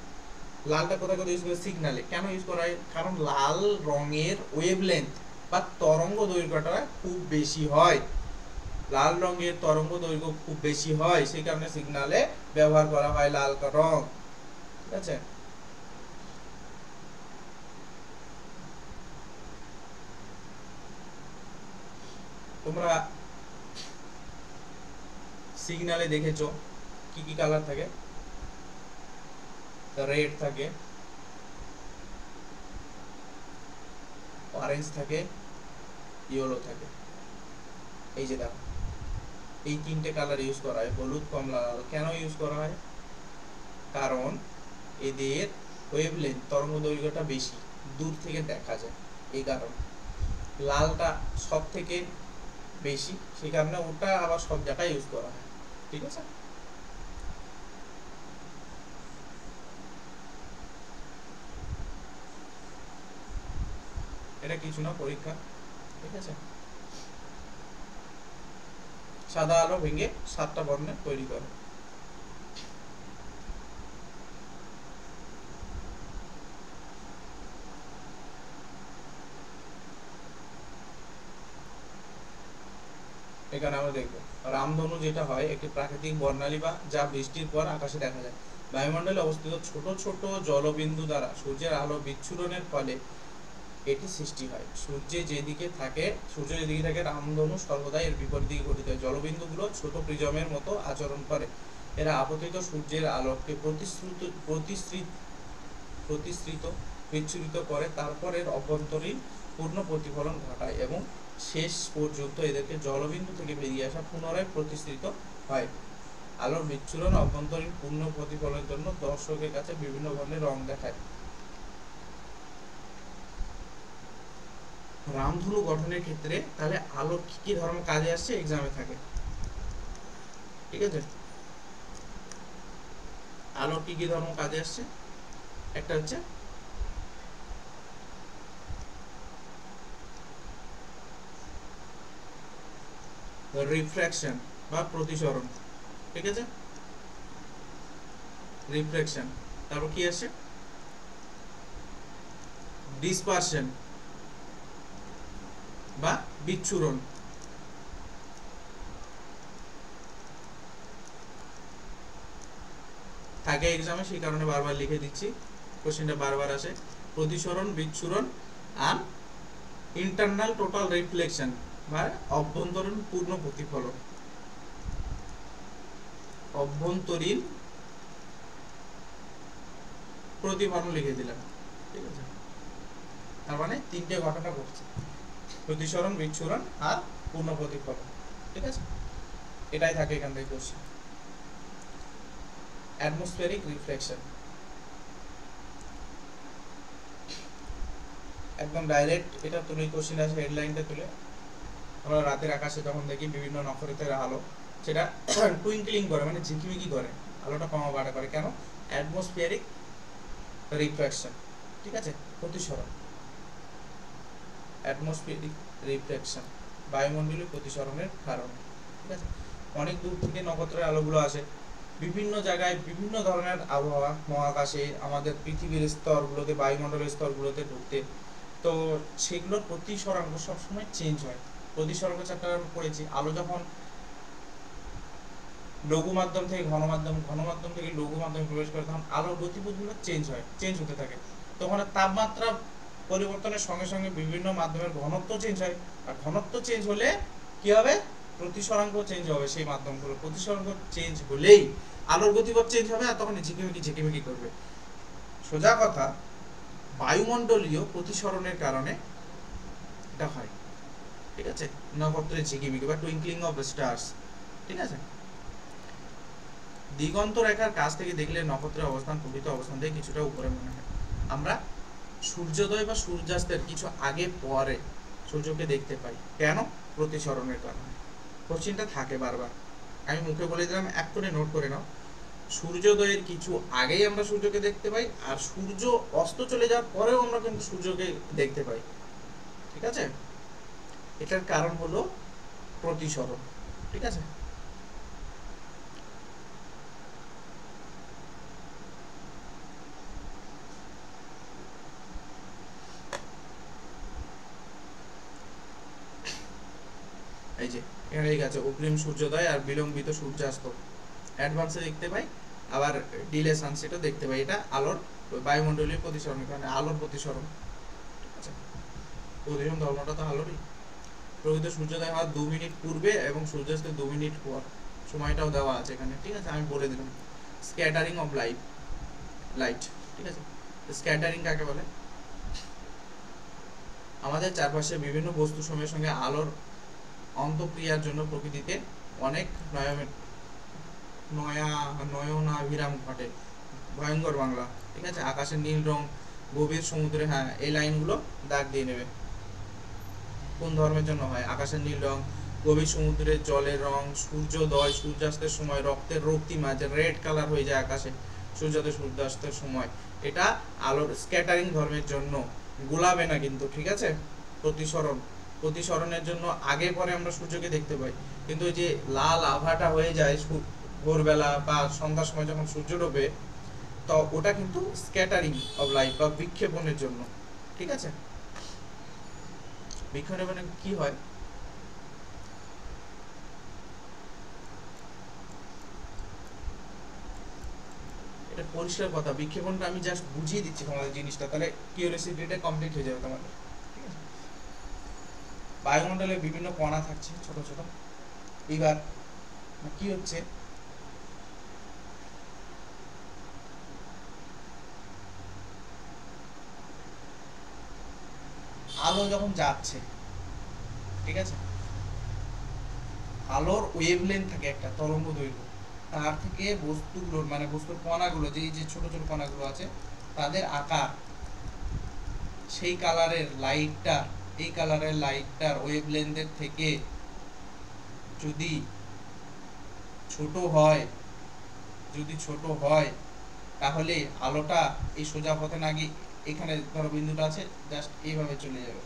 লালটা কোথায় কোথায় ইউজ করে? সিগন্যালে। কেন ইউজ করা হয়? কারণ লাল রঙের ওয়েভলেন্থ বা তরঙ্গ দৈর্ঘ্যটা খুব বেশি হয়, লাল রঙের তরঙ্গ দৈর্ঘ্য খুব বেশি হয়, সেই কারণে সিগন্যালে ব্যবহার করা হয় লাল রং। ঠিক আছে, তোমরা সিগন্যালে দেখেছো কি কি কালার থাকে? রেড থাকে, অরেঞ্জ থাকে, ইয়েলো থাকে। এই যে দেখো, এই তিনটে কালার ইউজ করা হয়, হলুদ, কমলা, লাল। কেন ইউজ করা হয়? কারণ এদের ওয়েভলেন্থ তরঙ্গ দৈর্ঘ্যটা বেশি, দূর থেকে দেখা যায়, এই কারণে। লালটা সব থেকে বেশি, সেই কারণে ওটা আবার সব জায়গায় ইউজ করা হয়। ঠিক আছে, এটা কিছু না, পরীক্ষা। ঠিক আছে, সাদা আলো ভেঙে 7টা বর্ণে তৈরি করে। এখানে আমরা দেখবো রামধনু যেটা হয় একটি প্রাকৃতিক বর্ণালী বা যা বৃষ্টির পর আকাশে দেখা যায়। বায়ুমণ্ডলে অবস্থিত ছোট ছোট জলবিন্দু দ্বারা সূর্যের আলো বিচ্ছুরণের ফলে এটি সৃষ্টি হয়। সূর্য যেদিকে থাকে রামধনু সর্বদা এর বিপরীত দিকে গঠিত হয়। জলবিন্দুগুলো ছোট প্রিজমের মতো আচরণ করে। এরা আপতিত সূর্যের আলোকে বিচ্ছুরিত করে, তারপর এর অভ্যন্তরীণ পূর্ণ প্রতিফলন ঘটায় এবং শেষ পর্যন্ত এদেরকে জলবিন্দু থেকে বেরিয়ে আসা পুনরায় প্রতিসৃত হয়। আলোর বিচ্ছুরণ অভ্যন্তরীণ পূর্ণ প্রতিফলনের জন্য দর্শকের কাছে বিভিন্ন ধরনের রং দেখায়। রামধনু গঠনের ক্ষেত্রে তাহলে আলো কি কি ধরনের কাজে আসছে, এক্সামে থাকে। ঠিক আছে, আলো কি কি ধরনের কাজে আসছে? একটা হচ্ছে রিফ্র্যাকশন বা প্রতিসরণ। ঠিক আছে, রিফ্র্যাকশন। তারপর কি আসছে? ডিসপারশন বা বিচ্ছুরণ। থাকে এক্সামে, সেই কারণে বারবার লিখে দিচ্ছি, কোশ্চেনটা বারবার আসে। প্রতিসরণ, বিচ্ছুরণ আর ইন্টারনাল টোটাল রিফ্লেকশন বা অভ্যন্তরীণ পূর্ণ প্রতিফলন। অভ্যন্তরীণ প্রতিফলন লিখে দিলাম। ঠিক আছে, তার মানে তিনটে ঘটনা ঘটছে, প্রতিসরণ, বিচ্ছুরণ আর পূর্ণ প্রতিফলন। ঠিক আছে, এটাই থাকে এখান থেকে কোশ্চেন। অ্যাটমসফিয়ারিক রিফ্লেকশন একদম ডাইরেক্ট, এটা তুলে কোশ্চেন আছে, হেডলাইনটা তুলে। আমরা রাতের আকাশে যখন দেখি বিভিন্ন নক্ষত্রের আলো, সেটা টুইঙ্কলিং করে, মানে ঝিকিমিকি করে, আলোটা কমা বাড়া করে। কেন? Atmospheric reflection. ঠিক আছে, প্রতিসরণ, অ্যাটমসফিয়ারিক রিফ্লেকশন, বায়ুমণ্ডলীয় প্রতিসরণের কারণে। ঠিক আছে, অনেক দূর থেকে নক্ষত্রের আলোগুলো আসে, বিভিন্ন জায়গায় বিভিন্ন ধরনের আবহাওয়া, মহাকাশে আমাদের পৃথিবীর স্তরগুলোতে, বায়ুমণ্ডলের স্তরগুলোতে ঢুকতে, তো সেগুলোর প্রতিসরাঙ্ক সবসময় চেঞ্জ হয়। প্রতিসরাঙ্ক চ্যাপ্টার আমরা পড়েছি, আলো যখন লঘু মাধ্যম থেকে ঘন মাধ্যম, ঘন মাধ্যম থেকে লঘু মাধ্যমে প্রবেশ করে, তখন আলোর গতিপথগুলো চেঞ্জ হতে থাকে। তখন তাপমাত্রা পরিবর্তনের সঙ্গে সঙ্গে বিভিন্ন মাধ্যমের ঘনত্ব চেঞ্জ হয়, আর ঘনত্ব চেঞ্জ হলে কি হবে? প্রতিসরাঙ্ক চেঞ্জ হবে। সেই মাধ্যমগুলো প্রতিসরাঙ্ক চেঞ্জ হলেই আলোর গতিপথ চেঞ্জ হবে, আর তখন ঝিকিমিকি করবে। সোজা কথা, বায়ুমণ্ডলীয় প্রতিসরণের কারণে এটা হয়, ঠিক আছে, নক্ষত্রের ঝিকিমিকি বা টুইঙ্কলিং অফ স্টার্স, ঠিক আছে। দিগন্ত রেখার কাছ থেকে দেখলে নক্ষত্রের অবস্থান প্রকৃত অবস্থান থেকে কিছুটা উপরে মনে হয়। আমরা সূর্যোদয় বা সূর্যাস্তের কিছু আগে পরে সূর্যকে দেখতে পাই, কেন? প্রতিসরণের কারণে। কোশ্চেনটা থাকে বারবার, আমি মুখে বলে দিলাম, এক করে নোট করে নাও। সূর্যোদয়ের কিছু আগেই আমরা সূর্যকে দেখতে পাই, আর সূর্য অস্ত চলে যাওয়ার পরেও আমরা কিন্তু সূর্যকে দেখতে পাই, ঠিক আছে। এটার কারণ হলো প্রতিসরণ, ঠিক আছে। এই যে এখানে লেখা আছে অগ্রিম সূর্যোদয় আর বিলম্বিত সূর্যাস্ত, অ্যাডভান্সে দেখতে পাই, আবার ডিলে সানসেটও দেখতে পাই। এটা আলোর বায়ুমণ্ডলীয় প্রতিসরণের কারণে, আলোর প্রতিসরণ, ঠিক আছে। প্রতিসরণ ধর্মটা তো আলোরই। প্রকৃত সূর্যোদয় হওয়ার 2 মিনিট পূর্বে এবং সূর্যাস্তের 2 মিনিট পর, সময়টাও দেওয়া আছে এখানে, ঠিক আছে, আমি বলে দিলাম। স্ক্যাটারিং অফ লাইট, ঠিক আছে। স্ক্যাটারিং কাকে বলে? আমাদের চারপাশে বিভিন্ন বস্তু সময়ের সঙ্গে আলোর অন্তঃক্রিয়ার জন্য প্রকৃতিতে অনেক নয়নাভিরাম ঘটে। ভয়ঙ্কর বাংলা, ঠিক আছে। আকাশের নীল রং, গভীর সমুদ্রে, হ্যাঁ এই লাইনগুলো দাগ দিয়ে নেবে। কোন ধর্মের জন্য হয়? আকাশের নীল রং, গভীর সমুদ্রের জলের রং, সূর্যোদয় সূর্যাস্তের সময় রক্তের রক্তিমা, যে রেড কালার হয়ে যায় আকাশে সূর্যোদয় সূর্যাস্তের সময়, এটা আলোর স্ক্যাটারিং ধর্মের জন্য। গোলাবে না কিন্তু, ঠিক আছে। প্রতিসরণের জন্য আগে পরে আমরা সূর্যকে দেখতে পাই, কিন্তু ওই যে লাল আভাটা হয়ে যায় ভোরবেলা বা সন্ধ্যার সময় যখন সূর্য ডোবে, তো ওটা কিন্তু স্ক্যাটারিং অফ লাইট বা বিক্ষেপণের জন্য, ঠিক আছে। বিক্ষেপণে কি হয়? এটা পরিষ্কার কথা, বিক্ষেপণটা আমি জাস্ট বুঝিয়ে দিচ্ছি তোমাদের জিনিসটা, তাহলে কিউরিওসিটিটা কমপ্লিট হয়ে যাবে তোমাদের। বায়ুমণ্ডলে বিভিন্ন কণা থাকছে ছোট ছোট। এবার কি হচ্ছে, আলো যখন যাচ্ছে, ঠিক আছে, আলোর ওয়েভলেন্থ থাকে একটা তরঙ্গ দৈর্ঘ্য, তার থেকে বস্তুগুলোর মানে বস্তুর কণাগুলো, যে এই যে ছোট ছোট কণাগুলো আছে তাদের আকার, সেই কালারের লাইটটা, এই কালারের লাইটটার ওয়েভলেন্থের থেকে যদি ছোট হয় তাহলে আলোটা এই সোজা পথে না গিয়ে এখানে ধরো বিন্দুটা আছে, জাস্ট এইভাবে চলে যাবে,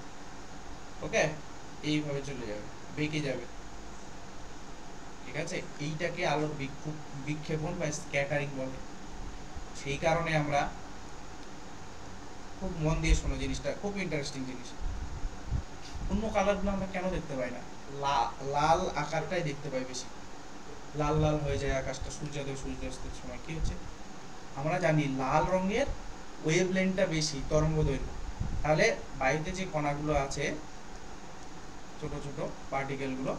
ওকে, এইভাবে চলে যাবে, বেঁকে যাবে, ঠিক আছে। এইটাকে আলোর বিক্ষেপণ বা স্ক্যাটারিং বলে। সেই কারণে আমরা, খুব মন দিয়ে শোনো জিনিসটা, খুব ইন্টারেস্টিং জিনিস, অন্য কালারগুলো আমরা কেন দেখতে পাই না? লাল আকারটাই দেখতে পাই বেশি, লাল লাল হয়ে যায় আকাশটা সূর্যোদয় সূর্যাস্তের সময়। কি হচ্ছে, আমরা জানি লাল রঙের ওয়েভলেন্থটা বেশি, তরঙ্গ দৈর্ঘ্য। তাহলে বায়ুতে যে কণাগুলো আছে ছোট ছোট পার্টিকেলগুলো,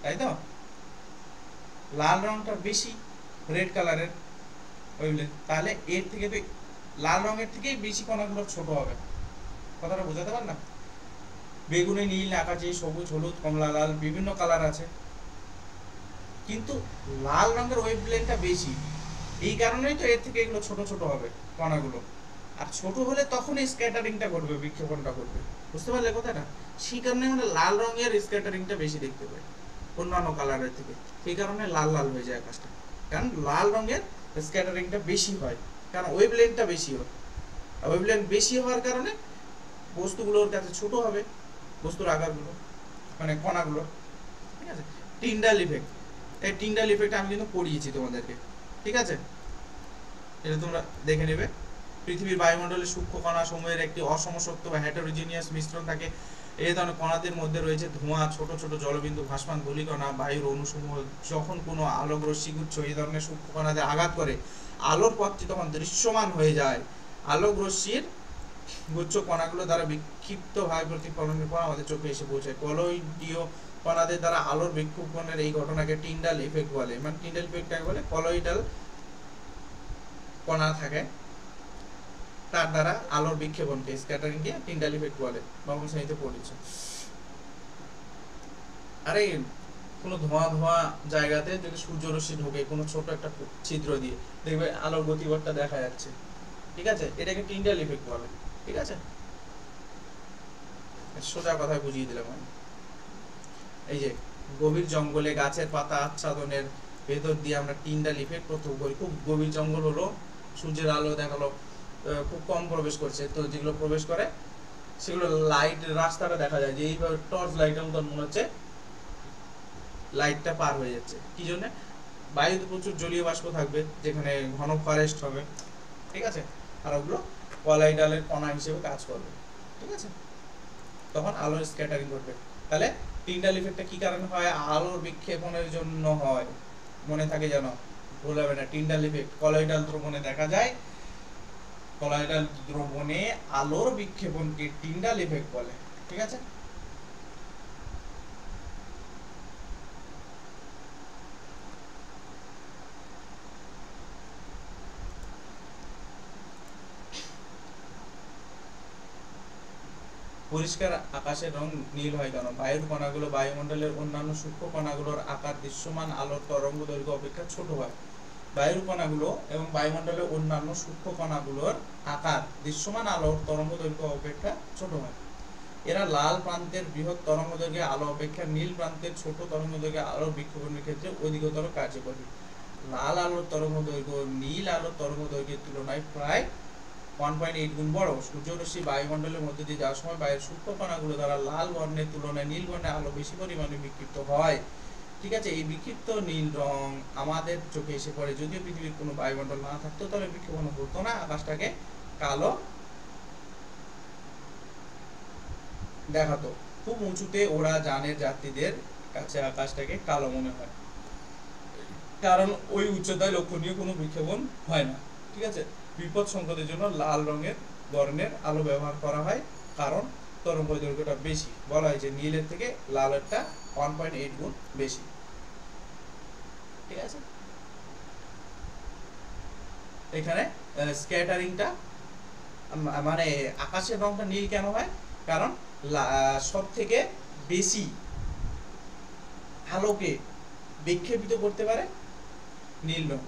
তাই তো, লাল রংটা বেশি, রেড কালারের ওয়েভলেন্থ, তাহলে এর থেকে তো লাল রঙের থেকেই বেশি কণাগুলো ছোট হবে। কথাটা বোঝাতে পারলাম? বেগুনি, নীল, আকাশি, সবুজ, হলুদ, কমলা, লাল, বিভিন্ন কালার আছে, কিন্তু লাল রঙের ওয়েভলেন্থটা বেশি, এই কারণেই তো এর থেকে এগুলো ছোট ছোট হবে কণাগুলো। আর ছোট হলে তখনই স্ক্যাটারিংটা ঘটবে, বিক্ষেপণটা ঘটবে। বুঝতে পারলে কথাটা? সেই কারণে আমরা লাল রঙের স্ক্যাটারিংটা বেশি দেখতে পাই অন্যান্য কালারের থেকে। সেই কারণে লাল লাল হয়ে যায় আকাশটা, কারণ লাল রঙের স্ক্যাটারিংটা বেশি হয়, কারণ ওয়েভলেন্থটা বেশি হয়। ওয়েভলেন্থ বেশি হওয়ার কারণে বস্তুগুলোর কাছে ছোট হবে, বস্তুর আকারগুলো মানে কণাগুলো, ঠিক আছে। টিন্ডাল ইফেক্ট, এই টিন্ডাল ইফেক্ট আমি কিন্তু পড়িয়েছি তোমাদেরকে, ঠিক আছে, এটা তোমরা দেখে নেবে। পৃথিবীর বায়ুমণ্ডলে সূক্ষ্ম কণা সমূহের একটি অসমসত্ব বা হেটেরোজিনিয়াস মিশ্রণ থাকে। এই ধরনের কণাদের মধ্যে রয়েছে ধোঁয়া, ছোট ছোট জলবিন্দু, ভাসমান ধূলিকণা, বায়ুর অণুসমূহ। যখন কোনো আলোক রশ্মিগুচ্ছ এই ধরনের সূক্ষ্ম কণাদের আঘাত করে, আলোর পথটি তখন দৃশ্যমান হয়ে যায়। আলোক রশ্মির গুচ্ছ কণাগুলো দ্বারা বিক্ষিপ্তভাবে প্রতিফলনের পর আমাদের চোখে এসে পৌঁছায়। কলয়েডীয় কণাদের দ্বারা আলোর বিক্ষেপণের এই ঘটনাকে টিন্ডাল ইফেক্ট বলে। মানে টিন্ডাল ইফেক্ট কাকে বলে? কলয়েডাল কণা থাকে, তার দ্বারা আলোর বিক্ষেপণকে স্ক্যাটারিংকে টিন্ডাল ইফেক্ট বলে, নবম শ্রেণীতে পড়েছে। আরে কোনো ধোঁয়া ধোঁয়া জায়গাতে যদি সূর্যরশ্মি ঢোকে কোনো ছোট একটা ছিদ্র দিয়ে, দেখবে আলোর গতিপথটা দেখা যাচ্ছে, ঠিক আছে, এটাকে টিন্ডাল ইফেক্ট বলে। ঠিক আছে, সোজা কথায় বুঝিয়ে দিলাম আমি। এই যে গভীর জঙ্গলে গাছের পাতা আচ্ছাদনের ভেতর দিয়ে আমরা টিন্ডাল ইফেক্ট প্রথম করি। খুব গভীর জঙ্গল হলো, সূর্যের আলো দেখালো খুব কম প্রবেশ করছে, তো যেগুলো প্রবেশ করে সেগুলো লাইট রাস্তাটা দেখা যায় যে এইভাবে টর্চ লাইটের মতন মনে হচ্ছে লাইটটা পার হয়ে যাচ্ছে। কি জন্য? বায়ুতে প্রচুর জলীয় বাষ্প থাকবে, যেখানে ঘন ফরেস্ট হবে, ঠিক আছে, আর ওগুলো কলাইডালের কণা হিসেবে কাজ করবে, ঠিক আছে, তখন আলোর স্ক্যাটারিং ঘটবে। তাহলে টিন্ডাল ইফেক্টটা কি কারণে হয়? আলোর বিক্ষেপণের জন্য হয়। মনে থাকে যেন, ভুল হবে না। টিন্ডাল ইফেক্ট কলয়েডাল দ্রবণে দেখা যায়, কলয়েডাল দ্রবণে আলোর বিক্ষেপণকে টিন্ডাল ইফেক্ট বলে। ঠিক আছে, পরিষ্কার আকাশের রং নীল হয় কেন? বায়ুর কণাগুলো বায়ুমণ্ডলের অন্যান্য সূক্ষ্ম কণাগুলোর আকার দৃশ্যমান আলোর তরঙ্গ দৈর্ঘ্য অপেক্ষা ছোট হয়। বায়ুর কণাগুলো এবং বায়ুমণ্ডলের অন্যান্য সূক্ষ্ম কণাগুলোর আকার দৃশ্যমান আলোর তরঙ্গ দৈর্ঘ্য অপেক্ষা ছোট হয়। এরা লাল প্রান্তের বৃহৎ তরঙ্গ দৈর্ঘ্যে আলো অপেক্ষা নীল প্রান্তের ছোট তরঙ্গ দৈর্ঘ্যে আলোর বিক্ষেপণের ক্ষেত্রে অধিকতর কার্যকরী। লাল আলোর তরঙ্গ দৈর্ঘ্য নীল আলোর তরঙ্গ দৈর্ঘ্যের তুলনায় প্রায় 1.8 গুণ বড়। সূর্যরশ্মি বায়ুমণ্ডলের মধ্যে দিয়ে যাওয়ার সময় বায়ুর সূক্ষ্ম কণাগুলো দ্বারা লাল বর্ণের তুলনায় নীল বর্ণে আলো বেশি পরিমাণে বিক্ষিপ্ত হয়। ঠিক আছে, এই বিক্ষিপ্ত নীল রং আমাদের চোখে এসে পড়ে। যদিও পৃথিবীর কোনো বায়ুমণ্ডল না থাকতো তবে বিক্ষেপণ হতো না, আকাশটাকে কালো দেখাতো। খুব উঁচুতে ওরা যানের যাত্রীদের কাছে আকাশটাকে কালো মনে হয়, কারণ ওই উচ্চতায় লক্ষণীয় কোনো বিক্ষেপণ হয় না। ঠিক আছে, বিপদ সংকেতের জন্য লাল রঙের বর্ণের আলো ব্যবহার করা হয়, কারণ তরঙ্গ দৈর্ঘ্যটা বেশি। বলা হয় যে নীলের থেকে লালেরটা 1.8 গুণ বেশি। ঠিক আছে, এখানে স্ক্যাটারিংটা মানে আকাশের রংটা নীল কেন হয়? কারণ সব থেকে বেশি আলোকে বিক্ষেপিত করতে পারে নীল রং।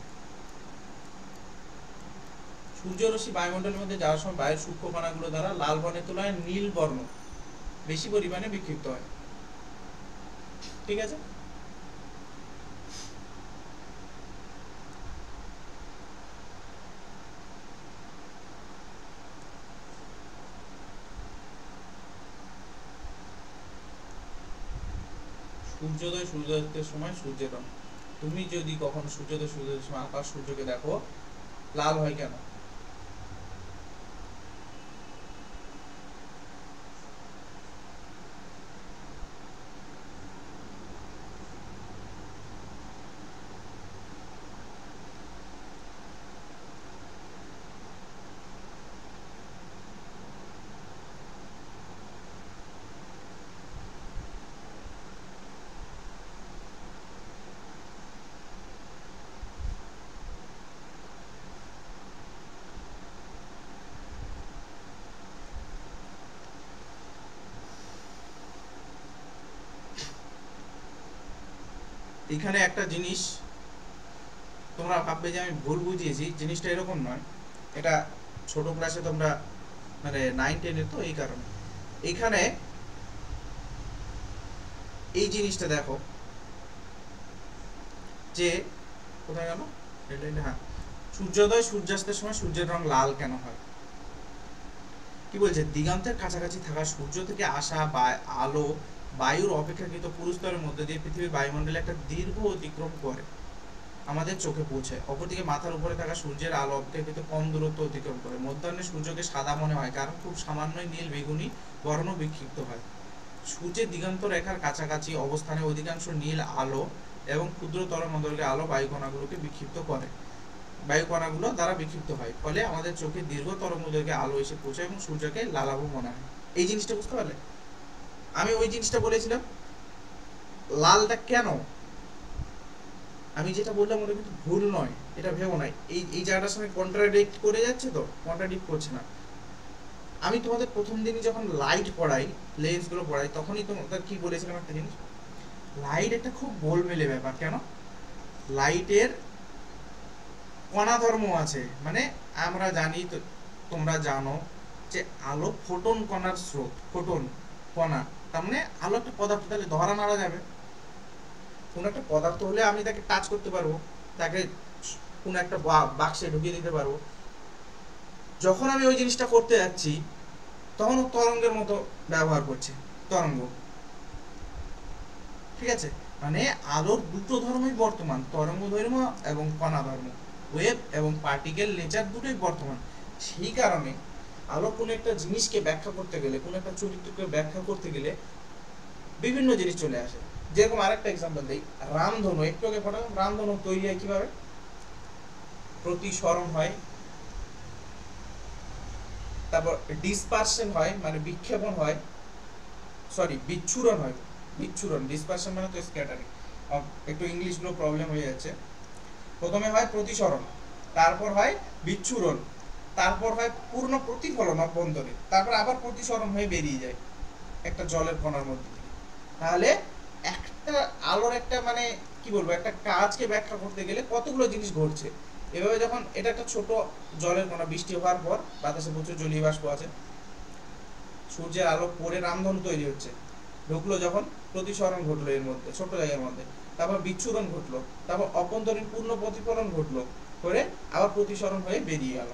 সূর্যরশ্মি বায়ুমণ্ডলের মধ্যে যাওয়ার সময় বায়ুর সূক্ষ্ম কণাগুলো দ্বারা লাল বর্ণের তুলনায় নীল বর্ণ বেশি পরিমাণে বিক্ষিপ্ত হয়। ঠিক আছে, সূর্যোদয় সূর্যাস্তের সময় সূর্যের রং। তুমি যদি কখনো সূর্যোদয় সূর্যাস্তের সময় আকাশ সূর্যকে দেখো, লাল হয় কেন? এখানে একটা জিনিস তোমরা ভাববে যে আমি ভুল বুঝিয়েছি, জিনিসটা এরকম নয়। এটা ছোট ক্লাসে তোমরা মানে 9-10 তো এই কারণে এখানে এই জিনিসটা দেখো যে কোথায় গেল, হ্যাঁ, সূর্যোদয় সূর্যাস্তের সময় সূর্যের রং লাল কেন হয়? কি বলছে? দিগন্তের কাছাকাছি থাকা সূর্য থেকে আসা আলো বায়ুর অপেক্ষাকৃত পুরু স্তরের মধ্যে দিয়ে পৃথিবীর বায়ুমণ্ডলে একটা দীর্ঘ অতিক্রম করে আমাদের চোখে পৌঁছায়। অপরদিকে মাথার উপরে থাকা সূর্যের আলো অপেক্ষাকৃত কম দূরত্ব অতিক্রম করে। মধ্যাহ্নে সূর্যকে সাদা মনে হয়, কারণ খুব সামান্যই নীল বেগুনি বর্ণ বিক্ষিপ্ত হয়। সূর্যের দিগন্ত রেখার কাছাকাছি অবস্থানে অধিকাংশ নীল আলো এবং ক্ষুদ্র তরঙ্গদৈর্ঘ্যের আলো বায়ুকণাগুলোকে বিক্ষিপ্ত করে, বায়ুকণাগুলো দ্বারা বিক্ষিপ্ত হয়, ফলে আমাদের চোখে দীর্ঘ তরঙ্গদৈর্ঘ্যে আলো এসে পৌঁছায় এবং সূর্যকে লালাভ মনে হয়। এই জিনিসটা বুঝতে পারলে? আমি ওই জিনিসটা বলেছিলাম লালটা কেন, আমি যেটা বললাম ওটা কিন্তু ভুল নয়, এটা ভেবো না এই জায়গাটার সঙ্গে কন্ট্রাডিক্ট করে যাচ্ছে, তো কন্ট্রাডিক্ট করছে না। আমি তোমাদের প্রথম দিনই যখন লাইট পড়াই, লেন্সগুলো পড়াই, তখনই তোমাদের কি বলেছিলাম একটা জিনিস, লাইট একটা খুব গোলমেলে ব্যাপার। কেন? লাইটের কণা ধর্ম আছে, মানে আমরা জানি, তো তোমরা জানো যে আলো ফোটন কণার স্রোত, ফোটন কণা, তার মানে আলো একটা পদার্থ, তাহলে ধরা নাড়া যাবে। কোন একটা পদার্থ হলে আমি তাকে টাচ করতে পারবো, তাকে কোন একটা বাক্সে ঢুকিয়ে দিতে পারবো। যখন আমি ওই জিনিসটা করতে যাচ্ছি তখন ও তরঙ্গের মতো ব্যবহার করছে, তরঙ্গ। ঠিক আছে, মানে আলোর দুটো ধর্মই বর্তমান, তরঙ্গ ধর্ম এবং কণা ধর্ম, ওয়েভ এবং পার্টিকেল নেচার দুটোই বর্তমান। সেই কারণে আলো কোনো একটা জিনিসকে ব্যাখ্যা করতে গেলে, কোনো একটা চরিত্রকে ব্যাখ্যা করতে গেলে বিভিন্ন জিনিস চলে আসে। যেরকম আরেকটা এক্সাম্পল দিই, রামধনু, একটু আগে পড়ালাম, রামধনু তৈরি হয় কিভাবে? প্রতিসরণ হয়, তারপর ডিসপারশন হয়, মানে বিক্ষেপণ হয়, সরি বিচ্ছুরণ হয়, বিচ্ছুরণ, ডিসপারশন মানে তো স্ক্যাটারিং, একটু ইংলিশগুলো প্রবলেম হয়ে যাচ্ছে। প্রথমে হয় প্রতিসরণ, তারপর হয় বিচ্ছুরণ, তারপর হয় পূর্ণ প্রতিফলন অভ্যন্তরে, তারপর আবার প্রতিসরণ হয়ে বেরিয়ে যায় একটা জলের কণার মধ্যে থেকে। তাহলে একটা আলোর একটা মানে কি বলবো, একটা কাজকে ব্যাখ্যা করতে গেলে কতগুলো জিনিস ঘটছে। এভাবে যখন এটা একটা ছোট জলের কণা, বৃষ্টি হওয়ার পর বাতাসে প্রচুর জলীয় বাষ্প আছে, সূর্যের আলো পড়ে রামধনু তৈরি হচ্ছে, ঢুকলো, যখন প্রতিসরণ ঘটলো এর মধ্যে, ছোট জায়গার মধ্যে, তারপর বিচ্ছুরণ ঘটলো, তারপর অভ্যন্তরীণ পূর্ণ প্রতিফলন ঘটলো, করে আবার প্রতিসরণ হয়ে বেরিয়ে গেল।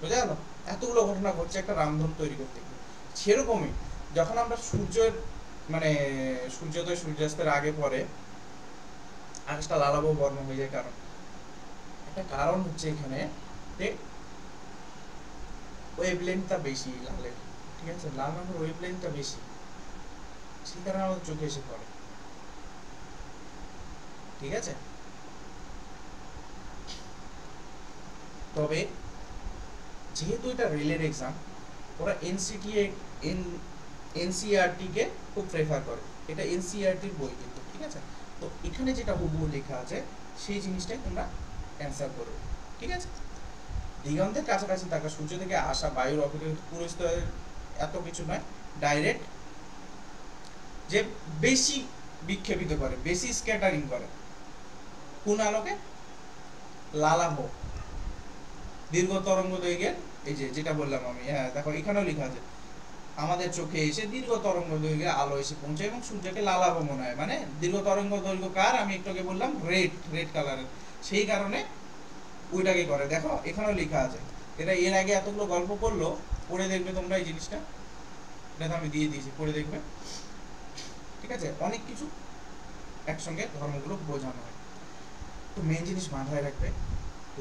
বুঝা গেল? এতগুলো ঘটনা ঘটছে একটা রামধনু তৈরি করতে গিয়ে। সেরকমই যখন আমরা সূর্যের মানে সূর্যোদয় সূর্যাস্তের আগে পরে আকাশটা লালাভ বর্ণ হয়ে যায়, কারণ একটা কারণ হচ্ছে এখানে যে ওয়েভলেন্থটা বেশি লালের। ঠিক আছে, লাল রঙের ওয়েভলেন্থটা বেশি, সেই কারণে আমাদের চোখে এসে পড়ে। ঠিক আছে, তবে যেহেতু এটা রেলের এক্সাম, ওরা এনসিইআরটি কে খুব প্রেফার করে, এটা এনসিইআরটির বই কিন্তু। ঠিক আছে, তো এখানে যেটা হুবহু লেখা আছে সেই জিনিসটাই তোমরা অ্যান্সার করবে। ঠিক আছে, দিগন্তের কাছাকাছি থাকা সূর্য থেকে আসা বায়ুর অপেক্ষা পুরো স্তরের এত কিছু নয়, ডাইরেক্ট যে বেশি বিক্ষেপিত করে, বেশি স্ক্যাটারিং করে কোন আলোকে? লালাভ, দীর্ঘ তরঙ্গ দৈর্ঘ্যের, এই যে যেটা বললাম আমি, হ্যাঁ দেখো এখানেও লেখা আছে, আমাদের চোখে এসে দীর্ঘ তরঙ্গ দৈর্ঘ্যের আলো এসে পৌঁছায় এবং সূর্যকে লালাভ মনে হয়। মানে দীর্ঘ তরঙ্গ দৈর্ঘ্য কার? আমি একটু আগে বললাম রেড কালারের, সেই কারণে ওইটাকে করে। দেখো এখানেও লেখা আছে, এটা এর আগে এতগুলো গল্প করলো, পড়ে দেখবে তোমরা এই জিনিসটা, এটা আমি দিয়ে দিয়েছি, পড়ে দেখবে। ঠিক আছে, অনেক কিছু একসঙ্গে ধর্মগুলো বোঝানো হয়। তো মেন জিনিস মাথায় রাখবে,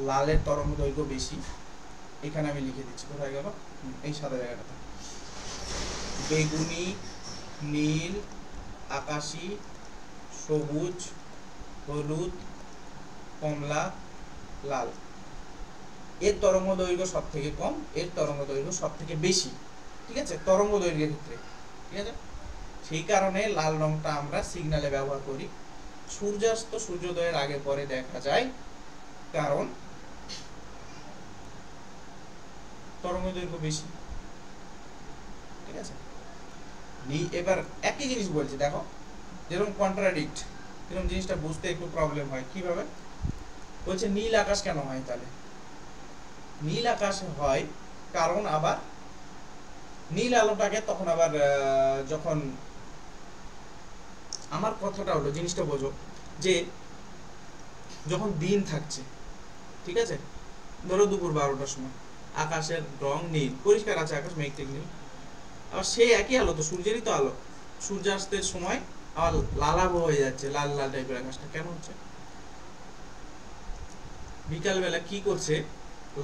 লালের তরঙ্গ দৈর্ঘ্য বেশি, এখানে আমি লিখে দিচ্ছি, কোথায় গেল, এই সাদা জায়গাটাতে, বেগুনি, নীল, আকাশি, সবুজ, হলুদ, কমলা, লাল, এর তরঙ্গ দৈর্ঘ্য সব থেকে কম, এর তরঙ্গ দৈর্ঘ্য সব থেকে বেশি। ঠিক আছে, তরঙ্গ দৈর্ঘ্যের ক্ষেত্রে। ঠিক আছে, সেই কারণে লাল রংটা আমরা সিগন্যালে ব্যবহার করি। সূর্যাস্ত সূর্যোদয়ের আগে পরে দেখা যায়, কারণ তরঙ্গ দৈর্ঘ্য বেশি। ঠিক আছে, এবার একই জিনিস বলছি, দেখো যেরকম কন্ট্রাডিক্ট, এরকম জিনিসটা বুঝতে একটু প্রবলেম হয়। কিভাবে বলছে নীল আকাশ কেন হয়? তাহলে নীল আকাশ হয় কারণ আবার নীল আলোটাকে তখন আবার যখন, আমার কথাটা হলো, জিনিসটা বোঝো, যে যখন দিন থাকছে, ঠিক আছে, ধরো দুপুর 12টার সময় আকাশের রং নীল, পরিষ্কার আছে আকাশ, মেঘ থেকে নীল, আবার সেই একই আলো তো সূর্যেরই তো আলো, সূর্যাস্তের সময় আবার লালাভ হয়ে যাচ্ছে, লাল লাল টাইপের আকাশটা কেন হচ্ছে? বিকালবেলা কি করছে,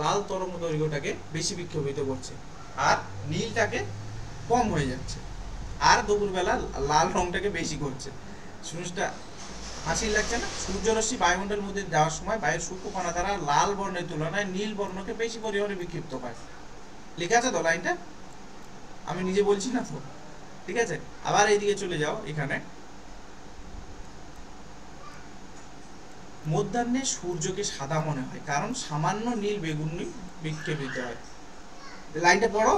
লাল তরঙ্গ দৈর্ঘ্যটাকে বেশি বিক্ষেপিত করছে আর নীলটাকে কম হয়ে যাচ্ছে, আর দুপুরবেলা লাল রংটাকে বেশি করছে। জিনিসটা হাসির লাগছে না? সূর্যরশ্মি বায়ুমণ্ডলের মধ্যে যাওয়ার সময় বায়ুর সূক্ষ্ম কণা দ্বারা লাল বর্ণের তুলনায় নীল বর্ণকে বেশি পরিমাণে বিক্ষিপ্ত হয়। লেখা আছে তো লাইনটা, আমি নিজে বলছি না তো। ঠিক আছে, আবার এইদিকে চলে যাও, এখানে মধ্যাহ্নে সূর্যকে সাদা মনে হয় কারণ সামান্য নীল বেগুনি বিক্ষেপিত হয়। লাইনটা পড়ো।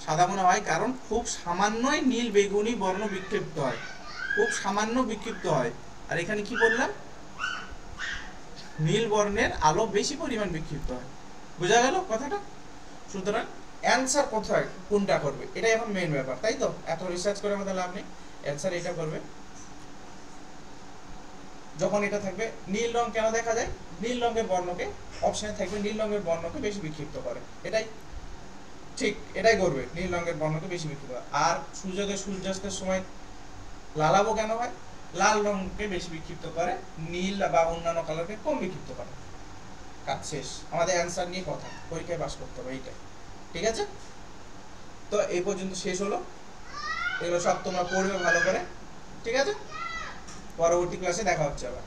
সাদা মনে হয় কারণ খুব সামান্যই নীল বেগুনি বর্ণ বিক্ষিপ্ত হয়, খুব সামান্য বিক্ষিপ্ত হয়। আর এখানে কি বললাম, নীল বর্ণের আলো বেশি পরিমাণ বিক্ষিপ্ত হয়। বোঝা গেল কথাটা? সুতরাং অ্যান্সার কোথায় কোনটা করবে এটাই এখন মেইন ব্যাপার, তাই তো? এত রিসার্চ করে আমাদের লাভ নেই, অ্যান্সার এটা করবে। যখন এটা থাকবে নীল রং কেন দেখা যায়, নীল রঙের বর্ণকে, অপশনে থাকবে নীল রঙের বর্ণকে বেশি বিক্ষিপ্ত করে, এটাই ঠিক, এটাই করবে, নীল রঙের বর্ণকে বেশি বিক্ষিপ্ত করে। আর সূর্যোদয় সূর্যাস্তের সময় লালাবো কেন হয়, লাল রঙকে বেশি বিক্ষিপ্ত করে, নীল বা অন্যান্য কালারকে কম বিক্ষিপ্ত করে। কাজ শেষ, আমাদের অ্যান্সার নিয়ে কথা, পরীক্ষায় পাস করতে হবে এইটা, ঠিক আছে? তো এই পর্যন্ত শেষ হলো, এগুলো সব তোমরা পড়বে ভালো করে, ঠিক আছে? পরবর্তী ক্লাসে দেখা হচ্ছে আবার।